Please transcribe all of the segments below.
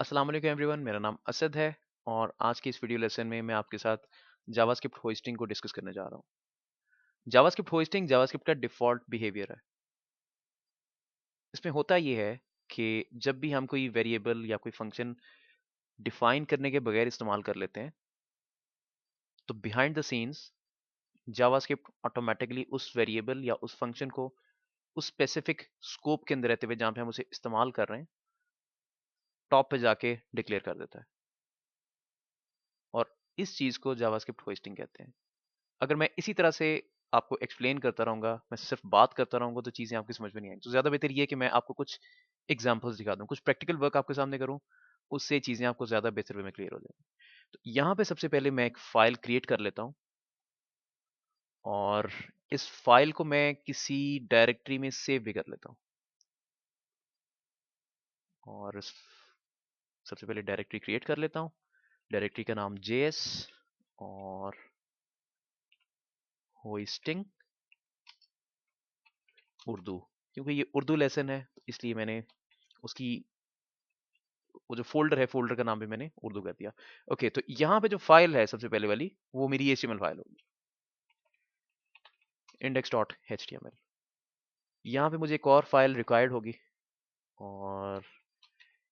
अस्सलाम वालेकुम एवरीवन, मेरा नाम असद है और आज की इस वीडियो लेसन में मैं आपके साथ जावास्क्रिप्ट होस्टिंग को डिस्कस करने जा रहा हूँ। जावास्क्रिप्ट होस्टिंग जावास्क्रिप्ट का डिफ़ॉल्ट बिहेवियर है। इसमें होता ये है कि जब भी हम कोई वेरिएबल या कोई फंक्शन डिफाइन करने के बगैर इस्तेमाल कर लेते हैं, तो behind the scenes JavaScript automatically उस वेरिएबल या उस फंक्शन को उस स्पेसिफिक स्कोप के अंदर रहते हुए जहाँ पे हम उसे इस्तेमाल कर रहे हैं, टॉप पे जाके डिक्लेयर कर देता है और इस चीज़ को जावास्क्रिप्ट होस्टिंग कहते हैं। अगर मैं इसी तरह से आपको एक्सप्लेन करता रहूँगा, मैं सिर्फ बात करता रहूँगा तो चीज़ें आपकी समझ में नहीं आएँगी। तो ज़्यादा बेहतर ये है कि मैं आपको कुछ एग्ज़ाम्पल्स दिखा दूँ, कुछ प्रैक्टिकल वर्क आपके सामने करूँ, उससे चीज़ें आपको ज़्यादा बेहतर वे में क्लियर हो जाएँगी। तो यहाँ पे सबसे पहले मैं एक फ़ाइल क्रिएट कर लेता हूँ और इस फ़ाइल को मैं किसी डायरेक्टरी में सेव भी कर लेता हूँ। और सबसे पहले डायरेक्टरी क्रिएट कर लेता हूँ। डायरेक्टरी का नाम JS और होस्टिंग उर्दू, क्योंकि ये उर्दू लेसन है इसलिए मैंने उसकी वो जो फ़ोल्डर है, फ़ोल्डर का नाम भी मैंने उर्दू कर दिया। ओके, तो यहाँ पे जो फ़ाइल है सबसे पहले वाली, वो मेरी HTML फ़ाइल होगी, index.html। यहाँ पे मुझे एक और फ़ाइल रिक्वायर्ड होगी और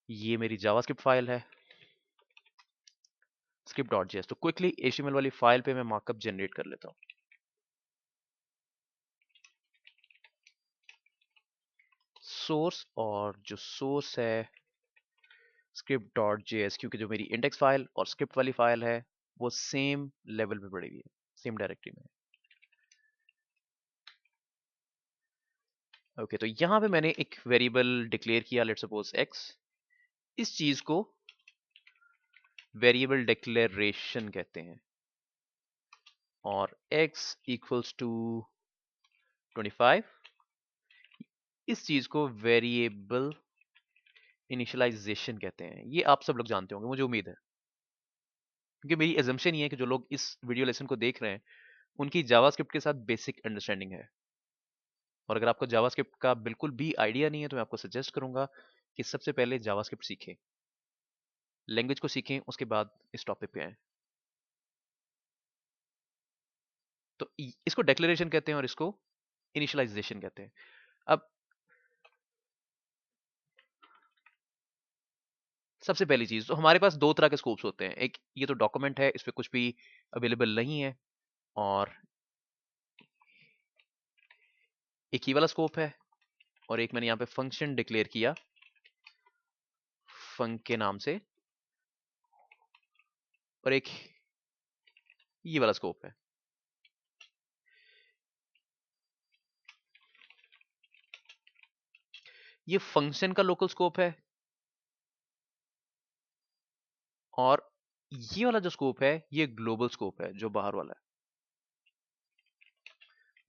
ये मेरी जावास्क्रिप्ट फ़ाइल है, script.js। तो क्विकली HTML वाली फ़ाइल पे मैं मार्कअप जनरेट कर लेता हूँ। सोर्स, और जो सोर्स है script.js, क्योंकि जो मेरी इंडेक्स फ़ाइल और स्क्रिप्ट वाली फ़ाइल है, वो सेम लेवल पे पड़ी हुई है, सेम डायरेक्टरी में है। ओके, तो यहाँ पे मैंने एक वेरिएबल डिक्लेयर किया, लेट्स सपोज x। इस चीज को वेरिएबल डिक्लेरेशन कहते हैं और x इक्वल्स टू 25, इस चीज को वेरिएबल इनिशियलाइजेशन कहते हैं। ये आप सब लोग जानते होंगे, मुझे उम्मीद है, क्योंकि मेरी एजम्पशन ये है कि जो लोग इस वीडियो लेसन को देख रहे हैं उनकी जावास्क्रिप्ट के साथ बेसिक अंडरस्टैंडिंग है। और अगर आपको जावास्क्रिप्ट का बिल्कुल भी आइडिया नहीं है तो मैं आपको सजेस्ट करूंगा कि सबसे पहले जावास्क्रिप्ट सीखें, लैंग्वेज को सीखें, उसके बाद इस टॉपिक पे आए। तो इसको डिक्लेरेशन कहते हैं और इसको इनिशियलाइजेशन कहते हैं। अब सबसे पहली चीज, तो हमारे पास दो तरह के स्कोप्स होते हैं। एक ये तो डॉक्यूमेंट है, इस पे कुछ भी अवेलेबल नहीं है, और एक ही वाला स्कोप है, और एक मैंने यहाँ पे फंक्शन डिक्लेयर किया फंक के नाम से, और एक ये वाला स्कोप है। ये फंक्शन का लोकल स्कोप है, और ये वाला जो स्कोप है ये ग्लोबल स्कोप है, जो बाहर वाला है,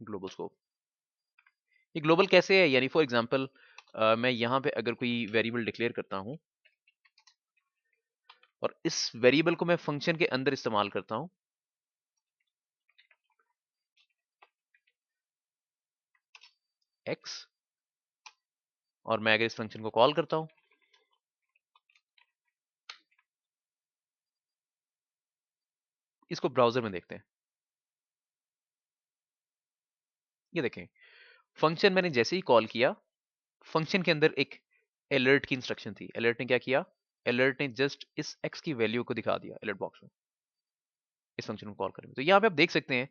ग्लोबल स्कोप। ये ग्लोबल कैसे है, यानी फॉर एग्जांपल मैं यहाँ पे अगर कोई वेरिएबल डिक्लेयर करता हूँ और इस वेरिएबल को मैं फंक्शन के अंदर इस्तेमाल करता हूँ, x, और मैं अगर इस फंक्शन को कॉल करता हूँ, इसको ब्राउजर में देखते हैं। ये देखें, फंक्शन मैंने जैसे ही कॉल किया, फंक्शन के अंदर एक अलर्ट की इंस्ट्रक्शन थी। अलर्ट ने क्या किया, अलर्ट ने जस्ट इस x की वैल्यू को दिखा दिया अलर्ट बॉक्स में, इस फंक्शन को कॉल करें। तो यहाँ पे आप देख सकते हैं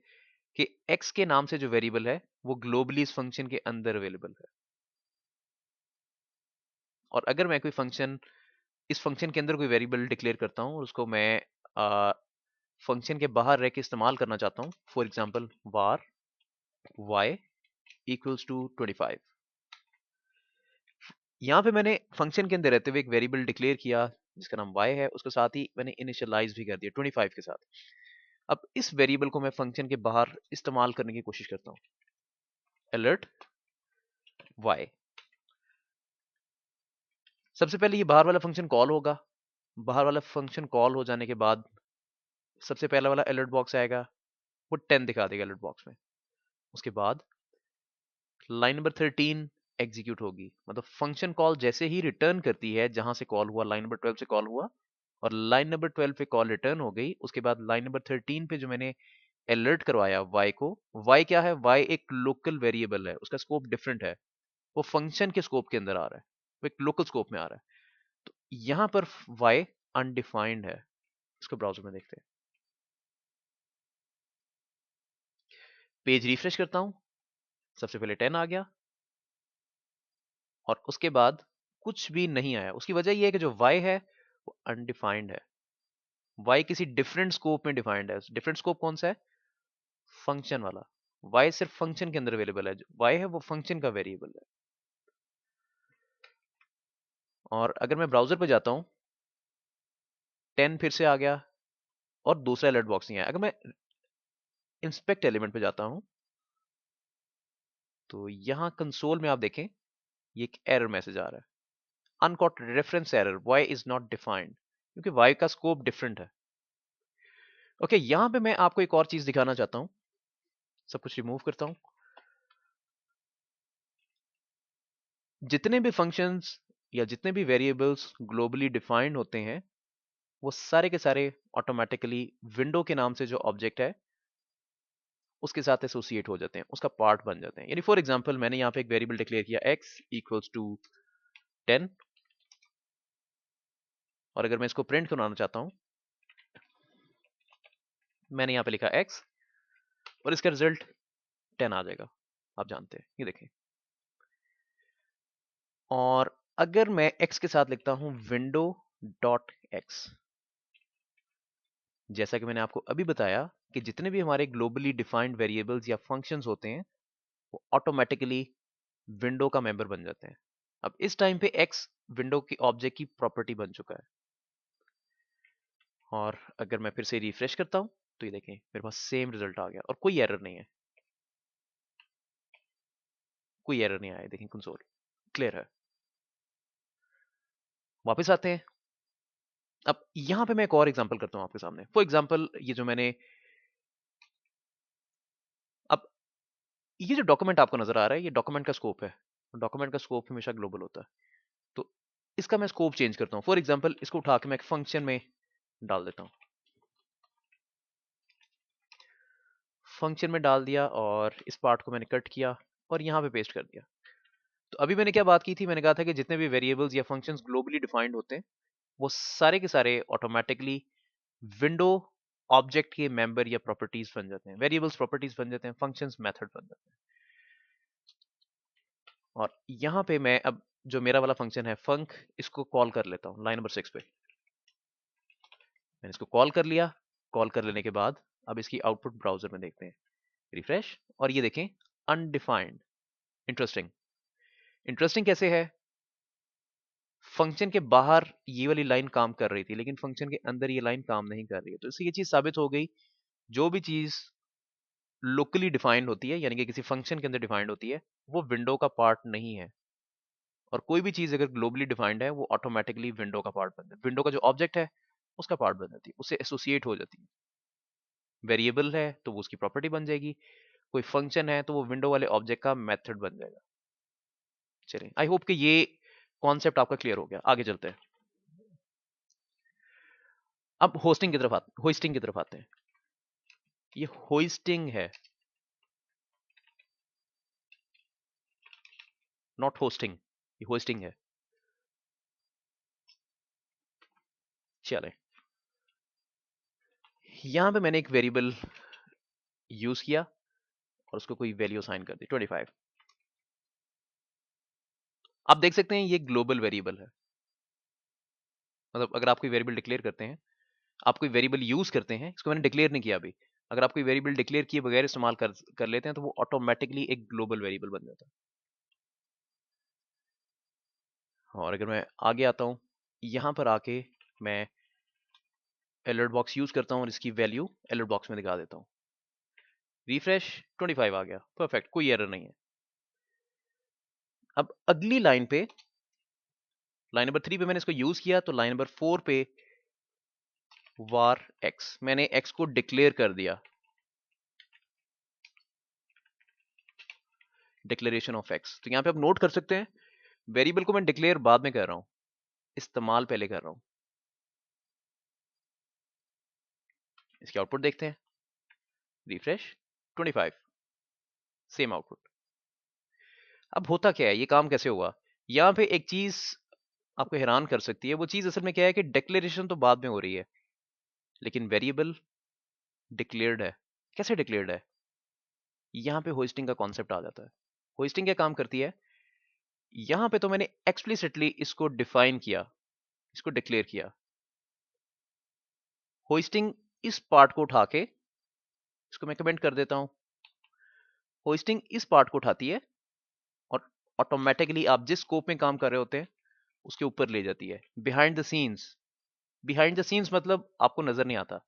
कि x के नाम से जो वेरिएबल है वो ग्लोबली इस फंक्शन के अंदर अवेलेबल है। और अगर मैं कोई फंक्शन, इस फंक्शन के अंदर कोई वेरिएबल डिक्लेयर करता हूँ और उसको मैं फंक्शन के बाहर रह के इस्तेमाल करना चाहता हूँ, for example var y equals to 25, यहाँ पे मैंने फंक्शन के अंदर रहते हुए एक वेरिएबल डिक्लेयर किया जिसका नाम y है, उसके साथ ही मैंने इनिशियलाइज भी कर दिया 25 के साथ। अब इस वेरिएबल को मैं फंक्शन के बाहर इस्तेमाल करने की कोशिश करता हूँ, अलर्ट y। सबसे पहले ये बाहर वाला फंक्शन कॉल होगा, बाहर वाला फंक्शन कॉल हो जाने के बाद सबसे पहला वाला अलर्ट बॉक्स आएगा, वो 10 दिखा देगा अलर्ट बॉक्स में। उसके बाद लाइन नंबर 13 एग्जीक्यूट होगी। मतलब फंक्शन कॉल जैसे ही रिटर्न करती है, जहां से कॉल हुआ, लाइन नंबर 12 से कॉल हुआ और लाइन नंबर 12 पे कॉल रिटर्न हो गई, उसके बाद लाइन नंबर 13 पे जो मैंने अलर्ट करवाया y को, y क्या है, y एक लोकल वेरिएबल है, उसका स्कोप डिफरेंट है, वो फंक्शन के स्कोप के अंदर आ रहा है, वो एक लोकल स्कोप में आ रहा है। तो यहां पर y अनडिफाइंड है। इसको ब्राउजर में देखते हैं। पेज रिफ्रेश करता हूं, सबसे पहले 10 आ गया और उसके बाद कुछ भी नहीं आया। उसकी वजह यह है कि जो y है वो अनडिफाइंड है। y किसी डिफरेंट स्कोप में डिफाइंड है। डिफरेंट स्कोप कौन सा है? फंक्शन वाला। y सिर्फ फंक्शन के अंदर अवेलेबल है। जो y है वो फंक्शन का वेरिएबल है। और अगर मैं ब्राउजर पे जाता हूं, 10 फिर से आ गया और दूसरा अलर्ट बॉक्स नहीं आया। अगर मैं इंस्पेक्ट एलिमेंट पे जाता हूं तो यहां कंसोल में आप देखें, ये एक एरर मैसेज आ रहा है, uncaught reference error, y is not defined, क्योंकि y का स्कोप डिफरेंट है। ओके, यहां पे मैं आपको एक और चीज दिखाना चाहता हूं। सब कुछ रिमूव करता हूं। जितने भी फंक्शंस या जितने भी वेरिएबल्स ग्लोबली डिफाइंड होते हैं, वो सारे के सारे ऑटोमेटिकली विंडो के नाम से जो ऑब्जेक्ट है उसके साथ एसोसिएट हो जाते हैं, उसका पार्ट बन जाते हैं। यानी फॉर एग्जांपल मैंने यहाँ पे एक वेरिएबल डिक्लेयर किया x इक्वल्स टू 10, और अगर मैं इसको प्रिंट करवाना चाहता हूँ, मैंने यहाँ पे लिखा x और इसका रिजल्ट 10 आ जाएगा। आप जानते हैं, ये देखें। और अगर मैं x के साथ लिखता हूँ विंडो डॉट एक्स, जैसा कि मैंने आपको अभी बताया कि जितने भी हमारे ग्लोबली डिफाइंड वेरिएबल्स या फंक्शंस होते हैं वो ऑटोमेटिकली विंडो का मेंबर बन जाते हैं। अब इस टाइम पे x विंडो की ऑब्जेक्ट की प्रॉपर्टी बन चुका है। और अगर मैं फिर से रिफ्रेश करता हूं तो ये देखें मेरे पास सेम रिजल्ट आ गया और कोई एरर नहीं है। कोई एरर नहीं आया, देखें कंसोल क्लियर है। वापस आते हैं। अब यहां पे मैं एक और एग्जांपल करता हूं आपके सामने। फॉर एग्जांपल ये जो मैंने, अब ये जो डॉक्यूमेंट आपको नजर आ रहा है, ये डॉक्यूमेंट का स्कोप है। डॉक्यूमेंट का स्कोप हमेशा ग्लोबल होता है। तो इसका मैं स्कोप चेंज करता हूं। फॉर एग्जांपल इसको उठा के मैं एक फंक्शन में डाल देता हूं। फंक्शन में डाल दिया और इस पार्ट को मैंने कट किया और यहां पे पेस्ट कर दिया। तो अभी मैंने क्या बात की थी? मैंने कहा था कि जितने भी वेरिएबल्स या फंक्शंस ग्लोबली डिफाइंड होते हैं वो सारे के सारे ऑटोमेटिकली विंडो ऑब्जेक्ट के मेंबर या प्रॉपर्टीज बन जाते हैं। वेरिएबल्स प्रॉपर्टीज बन जाते हैं, फंक्शंस मेथड बन जाते हैं। और यहाँ पे मैं अब जो मेरा वाला फंक्शन है फंक, इसको कॉल कर लेता हूँ लाइन नंबर 6 पे। मैंने इसको कॉल कर लिया। कॉल कर लेने के बाद अब इसकी आउटपुट ब्राउजर में देखते हैं। रिफ्रेश, और ये देखें अनडिफाइंड। इंटरेस्टिंग। इंटरेस्टिंग कैसे है? फंक्शन के बाहर ये वाली लाइन काम कर रही थी लेकिन फंक्शन के अंदर ये लाइन काम नहीं कर रही है। तो इससे ये चीज साबित हो गई, जो भी चीज लोकली डिफाइंड होती है यानी कि किसी फंक्शन के अंदर डिफाइंड होती है वो विंडो का पार्ट नहीं है। और कोई भी चीज अगर ग्लोबली डिफाइंड है वो ऑटोमेटिकली विंडो का पार्ट बन जाती है। विंडो का जो ऑब्जेक्ट है उसका पार्ट बन जाती है, उससे एसोसिएट हो जाती है। वेरिएबल है तो वो उसकी प्रॉपर्टी बन जाएगी, कोई फंक्शन है तो वो विंडो वाले ऑब्जेक्ट का मेथड बन जाएगा। चलिए, आई होप कि ये कॉन्सेप्ट आपका क्लियर हो गया। आगे चलते हैं। अब होस्टिंग की तरफ आते हैं। ये होस्टिंग है, नॉट होस्टिंग। ये होस्टिंग है। चले, यहां पे मैंने एक वेरिएबल यूज किया और उसको कोई वैल्यू असाइन कर दी 25। आप देख सकते हैं ये ग्लोबल वेरिएबल है। मतलब अगर आप कोई वेरिएबल डिक्लेयर करते हैं, आप कोई वेरिएबल यूज करते हैं, इसको मैंने डिक्लेयर नहीं किया अभी, अगर आप कोई वेरिएबल डिक्लेयर किए बगैर इस्तेमाल कर लेते हैं तो वो ऑटोमेटिकली एक ग्लोबल वेरिएबल बन जाता है। और अगर मैं आगे आता हूं, यहां पर आके मैं अलर्ट बॉक्स यूज करता हूं और इसकी वैल्यू अलर्ट बॉक्स में दिखा देता हूं। रिफ्रेश, 25 आ गया, परफेक्ट, कोई एरर नहीं है। अब अगली लाइन पे, लाइन नंबर 3 पे मैंने इसको यूज किया, तो लाइन नंबर 4 पे वार एक्स, मैंने एक्स को डिक्लेयर कर दिया। Declaration of x. तो यहाँ पे आप नोट कर सकते हैं, वेरिएबल को मैं डिक्लेयर बाद में कर रहा हूँ, इस्तेमाल पहले कर रहा हूँ। इसकी आउटपुट देखते हैं, रिफ्रेश, 25, सेम आउटपुट। अब होता क्या है, ये काम कैसे हुआ? यहाँ पे एक चीज आपको हैरान कर सकती है। वो चीज असल में क्या है कि डिक्लेरेशन तो बाद में हो रही है, लेकिन वेरिएबल डिक्लेयर्ड है। कैसे डिक्लेयर्ड है? यहाँ पे होस्टिंग का कॉन्सेप्ट आ जाता है। होस्टिंग क्या काम करती है? यहाँ पे तो मैंने एक्सप्लिसिटली इसको डिफाइन किया, इसको डिक्लेयर किया। होस्टिंग इस पार्ट को उठा के, इसको मैं कमेंट कर देता हूं, होस्टिंग इस पार्ट को उठाती है और ऑटोमेटिकली आप जिस स्कोप में काम कर रहे होते हैं उसके ऊपर ले जाती है, behind the scenes. Behind the scenes मतलब आपको नजर नहीं आता,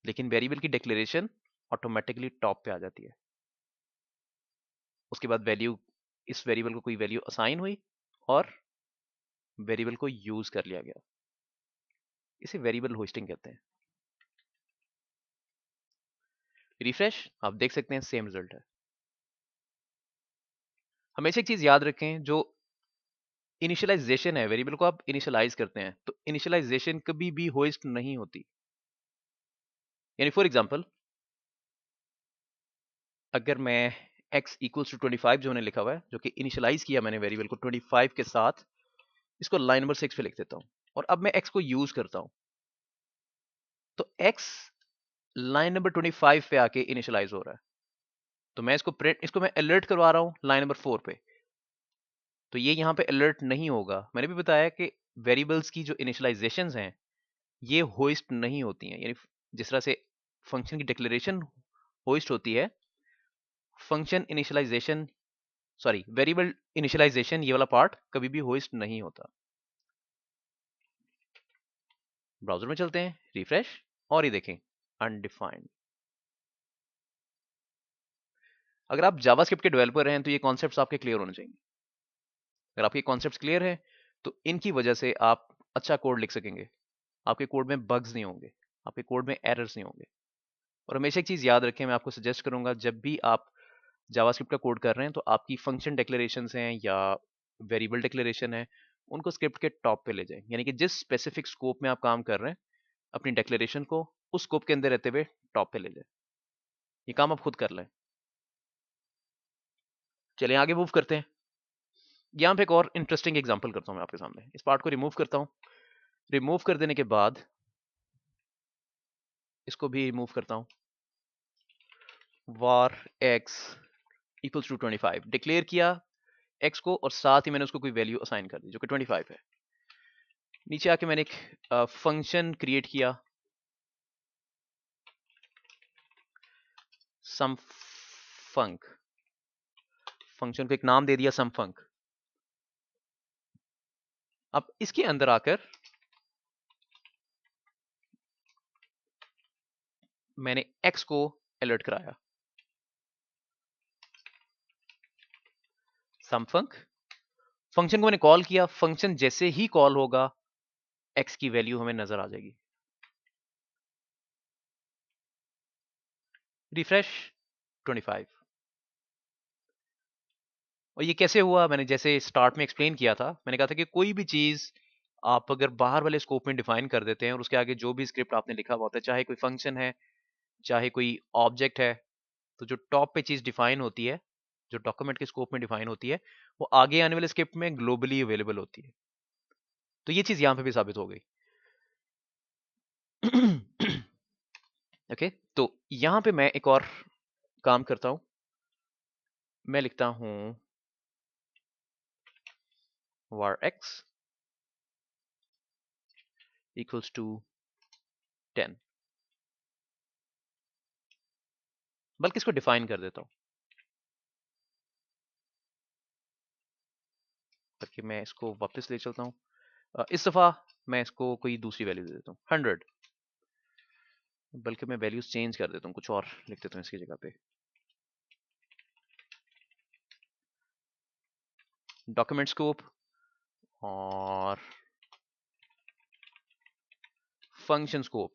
लेकिन वेरिएबल की डिक्लेरेशन ऑटोमेटिकली टॉप पे आ जाती है। उसके बाद वैल्यू, इस वेरिएबल को कोई वैल्यू असाइन हुई और वेरिएबल को यूज कर लिया गया। इसे वेरिएबल होस्टिंग कहते हैं। रिफ्रेश, आप देख सकते हैं सेम रिजल्ट है। हमेशा एक चीज याद रखें, जो इनिशियलाइजेशन है, वेरिएबल को आप इनिशियलाइज करते हैं, तो इनिशियलाइजेशन कभी भी होस्ट नहीं होती। यानी फॉर एग्जांपल, अगर मैं x इक्वल्स टू 25 जो मैंने लिखा हुआ है, जो कि इनिशियलाइज किया मैंने वेरिएबल को 25 के साथ, इसको लाइन नंबर 6 पे लिख देता हूं और अब मैं x को यूज करता हूं, तो x लाइन नंबर 25 पे आके इनिशियलाइज हो रहा है। तो मैं इसको प्रिंट, इसको मैं अलर्ट करवा रहा हूं लाइन नंबर 4 पे, तो ये यहां पे अलर्ट नहीं होगा। मैंने भी बताया कि वेरिएबल्स की जो इनिशियलाइजेशंस हैं ये होस्ट नहीं होती हैं। यानी जिस तरह से फंक्शन की डिक्लेरेशन होस्ट होती है, function initialization, sorry variable initialization, ये वाला पार्ट कभी भी होस्ट नहीं होता। ब्राउजर में चलते हैं, रिफ्रेश, और ये देखें अनडिफाइंड। अगर आप जावास्क्रिप्ट के डेवलपर हैं तो ये कॉन्सेप्ट्स आपके क्लियर होने चाहिए। अगर आपके कॉन्सेप्ट्स क्लियर हैं तो इनकी वजह से आप अच्छा कोड लिख सकेंगे, आपके कोड में बग्स नहीं होंगे, आपके कोड में एरर्स नहीं होंगे। और हमेशा एक चीज याद रखें, मैं आपको सजेस्ट करूंगा, जब भी आप जावास्क्रिप्ट का कोड कर रहे हैं तो आपकी फंक्शन डिक्लेरेशंस हैं या वेरिएबल डिक्लेरेशन है, उनको स्क्रिप्ट के टॉप पे ले जाएं। यानी कि जिस स्पेसिफिक स्कोप में आप काम कर रहे हैं, अपनी डिक्लेरेशन को उस स्कोप के अंदर रहते हुए टॉप पे ले जाए। ये काम आप खुद कर लें। चलिए आगे मूव करते हैं। यहाँ पे एक और इंटरेस्टिंग एग्जांपल करता हूँ मैं आपके सामने। इस पार्ट को रिमूव करता हूँ, रिमूव कर देने के बाद इसको भी रिमूव करता हूँ। var x equals to 25 declare किया x को, और साथ ही मैंने उसको कोई वैल्यू असाइन कर दी जो कि 25 है। नीचे आके मैंने एक फंक्शन क्रिएट किया, सम फंक, फंक्शन को एक नाम दे दिया सम फंक। अब इसके अंदर आकर मैंने x को अलर्ट कराया, सम फंक। फंक्शन को मैंने कॉल किया, फंक्शन जैसे ही कॉल होगा x की वैल्यू हमें नजर आ जाएगी। रिफ्रेश, 25। और ये कैसे हुआ? मैंने जैसे स्टार्ट में एक्सप्लेन किया था, मैंने कहा था कि कोई भी चीज आप अगर बाहर वाले स्कोप में डिफाइन कर देते हैं और उसके आगे जो भी स्क्रिप्ट आपने लिखा हुआ होता है, चाहे कोई फंक्शन है चाहे कोई ऑब्जेक्ट है, तो जो टॉप पे चीज डिफाइन होती है, जो डॉक्यूमेंट के स्कोप में डिफाइन होती है, वो आगे आने वाले स्क्रिप्ट में ग्लोबली अवेलेबल होती है। तो ये चीज यहां पे भी साबित हो गई। ओके, तो यहां पे मैं एक और काम करता हूं, मैं लिखता हूं var x equals to 10, बल्कि इसको डिफाइन कर देता हूं, ताकि मैं इसको वापस ले चलता हूं। इस दफा मैं इसको कोई दूसरी वैल्यू दे देता हूं, 100। बल्कि मैं वैल्यूज चेंज कर देता हूं, कुछ और लिख देता हूं इसकी जगह पे। डॉक्यूमेंट स्कोप और फंक्शन स्कोप।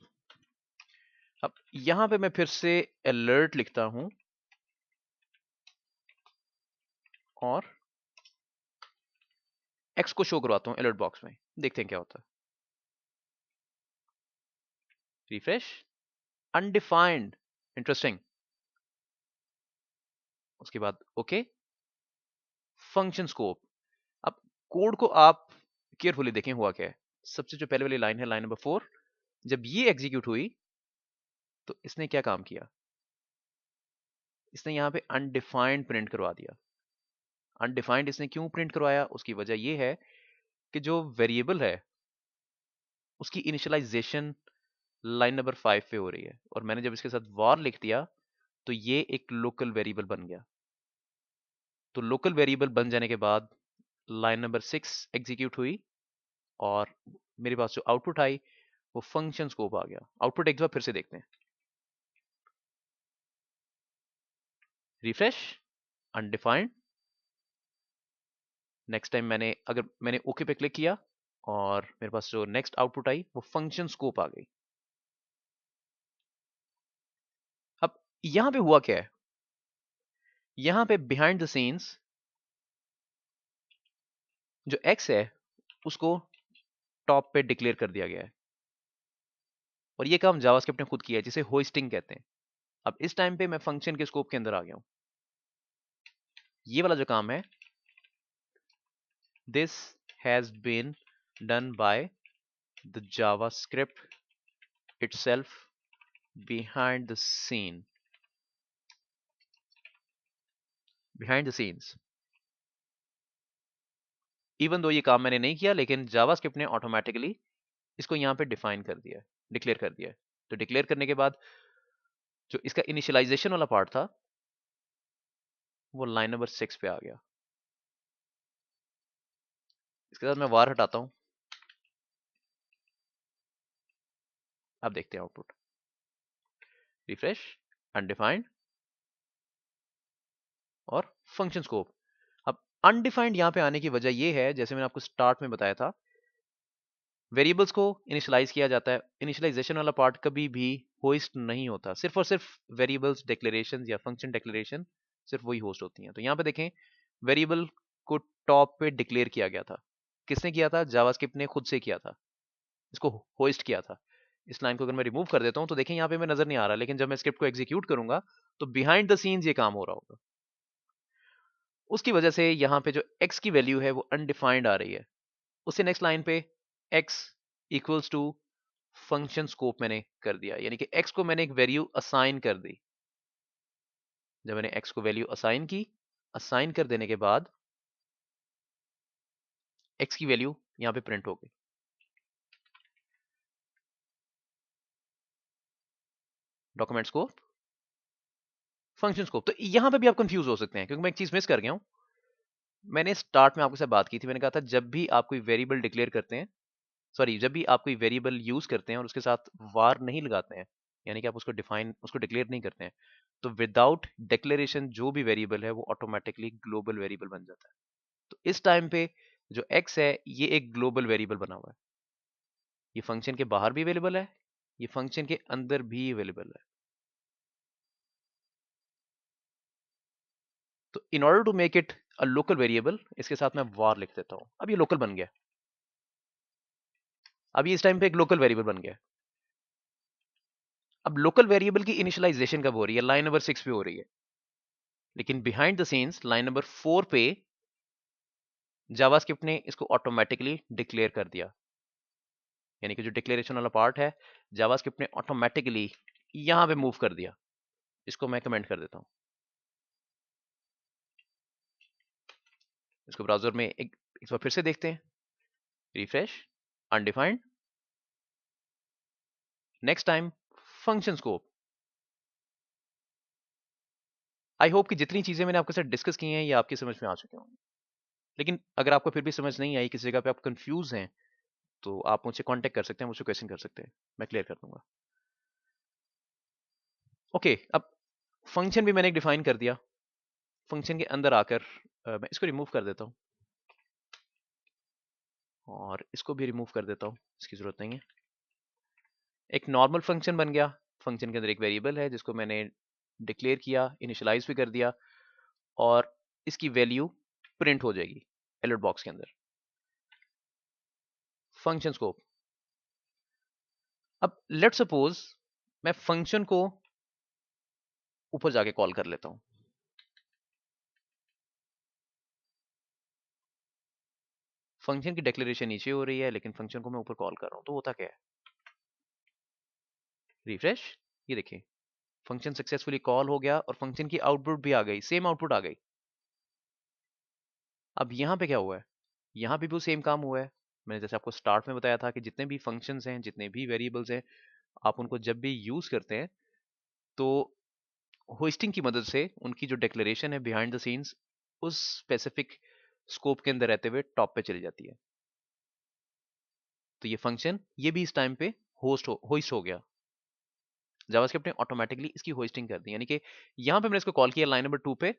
अब यहां पे मैं फिर से अलर्ट लिखता हूं, और एक्स को शो करवाता हूँ अलर्ट बॉक्स में, देखते हैं क्या होता है। Refresh, undefined, interesting. उसके बाद ओके, फंक्शन स्कोप। अब कोड को आप केयरफुली देखें हुआ क्या है। सबसे जो पहले वाली लाइन है, लाइन नंबर 4, जब ये एग्जीक्यूट हुई तो इसने क्या काम किया, इसने यहाँ पे अनडिफाइंड प्रिंट करवा दिया। अनडिफाइंड इसने क्यों प्रिंट करवाया, उसकी वजह ये है कि जो वेरिएबल है उसकी इनिशियलाइजेशन लाइन नंबर 5 पे हो रही है, और मैंने जब इसके साथ वॉर लिख दिया तो ये एक लोकल वेरिएबल बन गया। तो लोकल वेरिएबल बन जाने के बाद लाइन नंबर 6 एग्जीक्यूट हुई, और मेरे पास जो आउटपुट आई वो फंक्शन स्कोप आ गया। आउटपुट एक बार फिर से देखते हैं। Refresh, undefined. नेक्स्ट टाइम अगर मैंने ओके पे क्लिक किया और मेरे पास जो नेक्स्ट आउटपुट आई वो फंक्शन स्कोप आ गई। अब यहां पे हुआ क्या है, यहां पे बिहाइंड द सीन्स जो एक्स है उसको टॉप पे डिक्लेयर कर दिया गया है, और ये काम जावास्क्रिप्ट ने खुद किया है, जिसे होइस्टिंग कहते हैं। अब इस टाइम पे मैं फंक्शन के स्कोप के अंदर आ गया हूं। ये वाला जो काम है, this has been done by the JavaScript itself behind the scene, behind the scenes। Even though ये काम मैंने नहीं किया, लेकिन जावास्क्रिप्ट ने ऑटोमेटिकली इसको यहाँ पे डिफाइन कर दिया है, डिक्लेयर कर दिया है। तो डिक्लेयर करने के बाद जो इसका इनिशियलाइजेशन वाला पार्ट था वो लाइन नंबर 6 पे आ गया। इसके साथ मैं वार हटाता हूं, अब देखते हैं आउटपुट। रिफ्रेश, अनडिफाइंड और फंक्शन स्कोप। अब अनडिफाइंड यहां पे आने की वजह यह है, जैसे मैंने आपको स्टार्ट में बताया था, वेरिएबल्स को इनिशियलाइज किया जाता है। इनिशियलाइजेशन वाला पार्ट कभी भी होस्ट नहीं होता, सिर्फ और सिर्फ वेरिएबल्स डिक्लेरेशन या फंक्शन डिक्लेरेशन सिर्फ वही होस्ट होती हैं। तो यहाँ पे देखें, वेरिएबल को टॉप पे डिक्लेयर किया गया था। किसने किया था, जावास्क्रिप्ट ने खुद से किया था, इसको होस्ट किया था। इस लाइन को अगर मैं रिमूव कर देता हूं तो देखें यहाँ पे मैं नजर नहीं आ रहा, लेकिन जब मैं स्क्रिप्ट को एग्जीक्यूट करूंगा तो बिहाइंड द सीन्स ये काम हो रहा होगा। उसकी वजह से यहाँ पे जो x की वैल्यू है वो अनडिफाइंड आ रही है। उससे नेक्स्ट लाइन पे x equals to function scope मैंने कर दिया, यानी कि x को मैंने एक वैल्यू असाइन कर दी। जब मैंने x को वैल्यू असाइन की, असाइन कर देने के बाद x की वैल्यू यहाँ पे प्रिंट हो गई। Document scope, function scope. तो यहाँ पे भी आप कंफ्यूज हो सकते हैं, क्योंकि मैं एक चीज मिस कर गया हूँ। मैंने स्टार्ट में आपके साथ बात की थी, मैंने कहा था जब भी आप कोई वेरिएबल डिक्लेयर करते हैं, सॉरी, जब भी आप कोई वेरिएबल यूज करते हैं और उसके साथ वार नहीं लगाते हैं, यानी कि आप उसको डिक्लेयर नहीं करते हैं, तो विदाउट डिक्लेरेशन जो भी वेरिएबल है वो ऑटोमेटिकली ग्लोबल वेरिएबल बन जाता है। तो इस टाइम पे जो x है ये एक ग्लोबल वेरिएबल बना हुआ है। ये फंक्शन के बाहर भी अवेलेबल है, ये फंक्शन के अंदर भी अवेलेबल है। तो in order to make it a local variable, इसके साथ मैं वार लिख देता हूं। अब ये लोकल बन गया, अब ये इस टाइम पे एक लोकल वेरिएबल बन गया। अब लोकल वेरिएबल की इनिशियलाइजेशन कब हो रही है, लाइन नंबर 6 पे हो रही है, लेकिन behind the scenes line number 4 पे जावास्क्रिप्ट ने इसको ऑटोमेटिकली डिक्लेयर कर दिया। यानी कि जो डिक्लेरेशन वाला पार्ट है जावास्क्रिप्ट ने ऑटोमेटिकली यहां पे मूव कर दिया। इसको मैं कमेंट कर देता हूं। इसको ब्राउजर में एक बार फिर से देखते हैं। Refresh, undefined, next time function scope. I hope कि जितनी चीजें मैंने आपके साथ डिस्कस की हैं ये आपकी समझ में आ चुके होंगे। लेकिन अगर आपको फिर भी समझ नहीं आई, किसी जगह पे आप कंफ्यूज हैं, तो आप मुझसे कांटेक्ट कर सकते हैं, मुझसे क्वेश्चन कर सकते हैं, मैं क्लियर कर दूंगा। ओके, अब फंक्शन भी मैंने डिफाइन कर दिया। फंक्शन के अंदर आकर मैं इसको रिमूव कर देता हूँ और इसको भी रिमूव कर देता हूँ, इसकी जरूरत नहीं है। एक नॉर्मल फंक्शन बन गया। फंक्शन के अंदर एक वेरिएबल है जिसको मैंने डिक्लेयर किया, इनिशियलाइज भी कर दिया, और इसकी वैल्यू प्रिंट हो जाएगी अलर्ट बॉक्स के अंदर। Function scope. अब लेट सपोज मैं फंक्शन को ऊपर जाके कॉल कर लेता हूं। फंक्शन की डिक्लेरेशन नीचे हो रही है लेकिन फंक्शन को मैं ऊपर कॉल कर रहा हूं, तो होता क्या है? रिफ्रेश। ये देखिए फंक्शन सक्सेसफुली कॉल हो गया और फंक्शन की आउटपुट भी आ गई, सेम आउटपुट आ गई। अब यहाँ पे क्या हुआ है? यहाँ पे भी वो सेम काम हुआ है। मैंने जैसे आपको स्टार्ट में बताया था कि जितने भी फंक्शंस हैं, जितने भी वेरिएबल्स हैं, आप उनको जब भी यूज करते हैं तो होस्टिंग की मदद से उनकी जो डिक्लेरेशन है बिहाइंड द सीन्स उस स्पेसिफिक स्कोप के अंदर रहते हुए टॉप पे चली जाती है। तो ये फंक्शन ये भी इस टाइम पे होस्ट हो गया। जावास्क्रिप्ट ने ऑटोमेटिकली इसकी होस्टिंग कर दी, यानी कि यहाँ पे मैंने इसको कॉल किया लाइन नंबर 2 पे,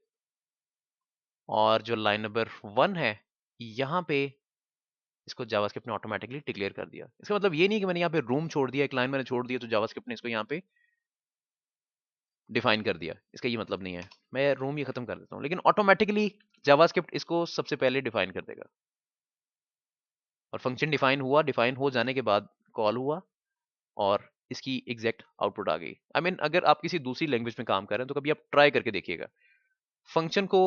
और जो लाइन नंबर 1 है यहाँ पे इसको जावास्क्रिप्ट ने ऑटोमेटिकली डिक्लेयर कर दिया। इसका मतलब ये नहीं कि मैंने यहाँ पे रूम छोड़ दिया, एक लाइन मैंने छोड़ दिया तो जावास्क्रिप्ट ने इसको यहाँ पे डिफाइन कर दिया, इसका ये मतलब नहीं है। मैं रूम ये खत्म कर देता हूँ, लेकिन ऑटोमेटिकली जावास्क्रिप्ट इसको सबसे पहले डिफाइन कर देगा। और फंक्शन डिफाइन हुआ, डिफाइन हो जाने के बाद कॉल हुआ और इसकी एग्जैक्ट आउटपुट आ गई। आई मीन अगर आप किसी दूसरी लैंग्वेज में काम कर रहे हैं तो कभी आप ट्राई करके देखिएगा, फंक्शन को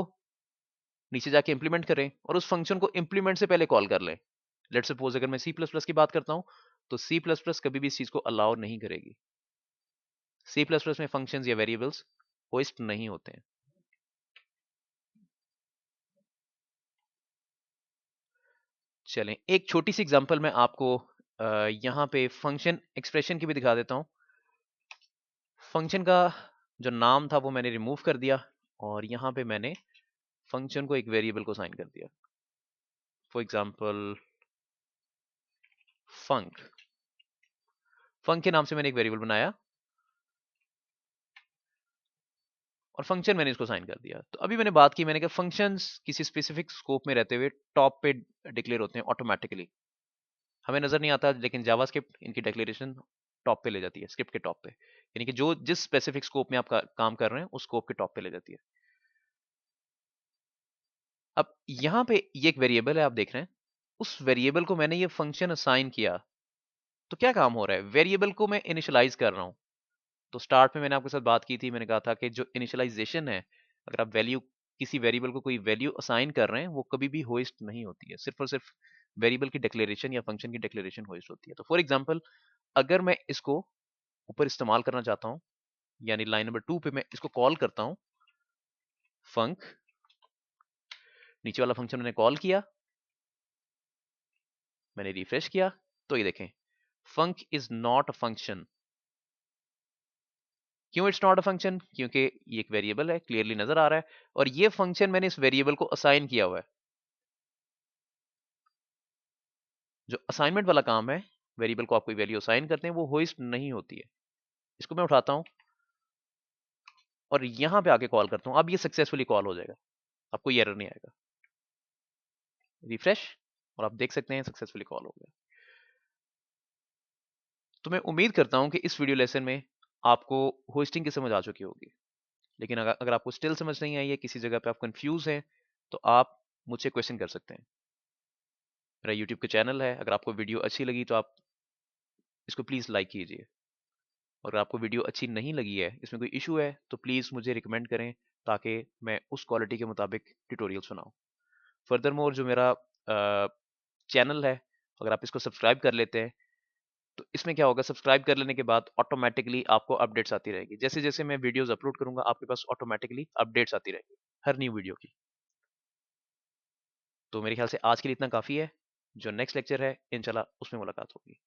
नीचे जाके इंप्लीमेंट करें और उस फंक्शन को इंप्लीमेंट से पहले कॉल कर लें। लेट्स सपोज अगर मैं सी प्लस प्लस की बात करता हूं तो सी प्लस प्लस कभी भी इस चीज को अलाउ नहीं करेगी। सी प्लस प्लस में फंक्शंस या वेरिएबल्स होस्ट नहीं होते हैं। चलें एक छोटी सी एग्जांपल मैं आपको यहाँ पे फंक्शन एक्सप्रेशन की भी दिखा देता हूँ। फंक्शन का जो नाम था वो मैंने रिमूव कर दिया और यहाँ पे मैंने फंक्शन को एक वेरिएबल को साइन कर दिया। फॉर एग्जांपल फंक, फंक के नाम से मैंने एक वेरिएबल बनाया और फंक्शन मैंने इसको साइन कर दिया। तो अभी मैंने बात की, मैंने कहा फंक्शंस किसी स्पेसिफिक स्कोप में रहते हुए टॉप पे डिक्लेयर होते हैं ऑटोमेटिकली, हमें नजर नहीं आता, लेकिन जावास्क्रिप्ट इनकी डिक्लेरेशन टॉप पे ले जाती है, स्क्रिप्ट के टॉप पे, यानी कि जो जिस स्पेसिफिक स्कोप में आप काम कर रहे हैं उस स्कोप के टॉप पे ले जाती है। अब यहाँ पे ये एक वेरिएबल है, आप देख रहे हैं, उस वेरिएबल को मैंने ये फंक्शन असाइन किया, तो क्या काम हो रहा है? वेरिएबल को मैं इनिशियलाइज कर रहा हूँ। तो स्टार्ट में मैंने आपके साथ बात की थी, मैंने कहा था कि जो इनिशियलाइजेशन है, अगर आप वैल्यू किसी वेरिएबल को कोई वैल्यू असाइन कर रहे हैं वो कभी भी होस्ट नहीं होती है, सिर्फ और सिर्फ वेरिएबल की डिक्लेरेशन या फंक्शन की डिक्लेरेशन होस्ट होती है। तो फॉर एग्जांपल अगर मैं इसको ऊपर इस्तेमाल करना चाहता हूं, यानी लाइन नंबर 2 पे मैं इसको कॉल करता हूं, फंक, नीचे वाला फंक्शन मैंने कॉल किया, मैंने रिफ्रेश किया, तो ये देखें फंक इज नॉट अ फंक्शन। क्यों इट्स नॉट अ फंक्शन? क्योंकि ये एक वेरिएबल है, क्लियरली नजर आ रहा है, और ये फंक्शन मैंने इस वेरिएबल को असाइन किया हुआ है। जो असाइनमेंट वाला काम है, वेरिएबल को आप कोई वैल्यू असाइन करते हैं, वो होस्ट नहीं होती है। इसको मैं उठाता हूं और यहां पे आके कॉल करता हूं, अब ये सक्सेसफुली कॉल हो जाएगा, आपको ये एरर नहीं आएगा। रिफ्रेश, और आप देख सकते हैं सक्सेसफुली कॉल हो गया। तो मैं उम्मीद करता हूं कि इस वीडियो लेसन में आपको होस्टिंग की समझ आ चुकी होगी, लेकिन अगर आपको स्टिल समझ नहीं आई है, किसी जगह पे आप कंफ्यूज हैं, तो आप मुझसे क्वेश्चन कर सकते हैं। मेरा यूट्यूब का चैनल है, अगर आपको वीडियो अच्छी लगी तो आप इसको प्लीज़ लाइक कीजिए, और अगर आपको वीडियो अच्छी नहीं लगी है, इसमें कोई इशू है, तो प्लीज़ मुझे रिकमेंड करें ताकि मैं उस क्वालिटी के मुताबिक ट्यूटोरियल्स बनाऊँ। फर्दर मोर जो मेरा चैनल है, अगर आप इसको सब्सक्राइब कर लेते हैं तो इसमें क्या होगा, सब्सक्राइब कर लेने के बाद ऑटोमेटिकली आपको अपडेट्स आती रहेगी, जैसे जैसे मैं वीडियोस अपलोड करूंगा आपके पास ऑटोमेटिकली अपडेट्स आती रहेगी हर न्यू वीडियो की। तो मेरे ख्याल से आज के लिए इतना काफ़ी है, जो नेक्स्ट लेक्चर है इंशाल्लाह उसमें मुलाकात होगी।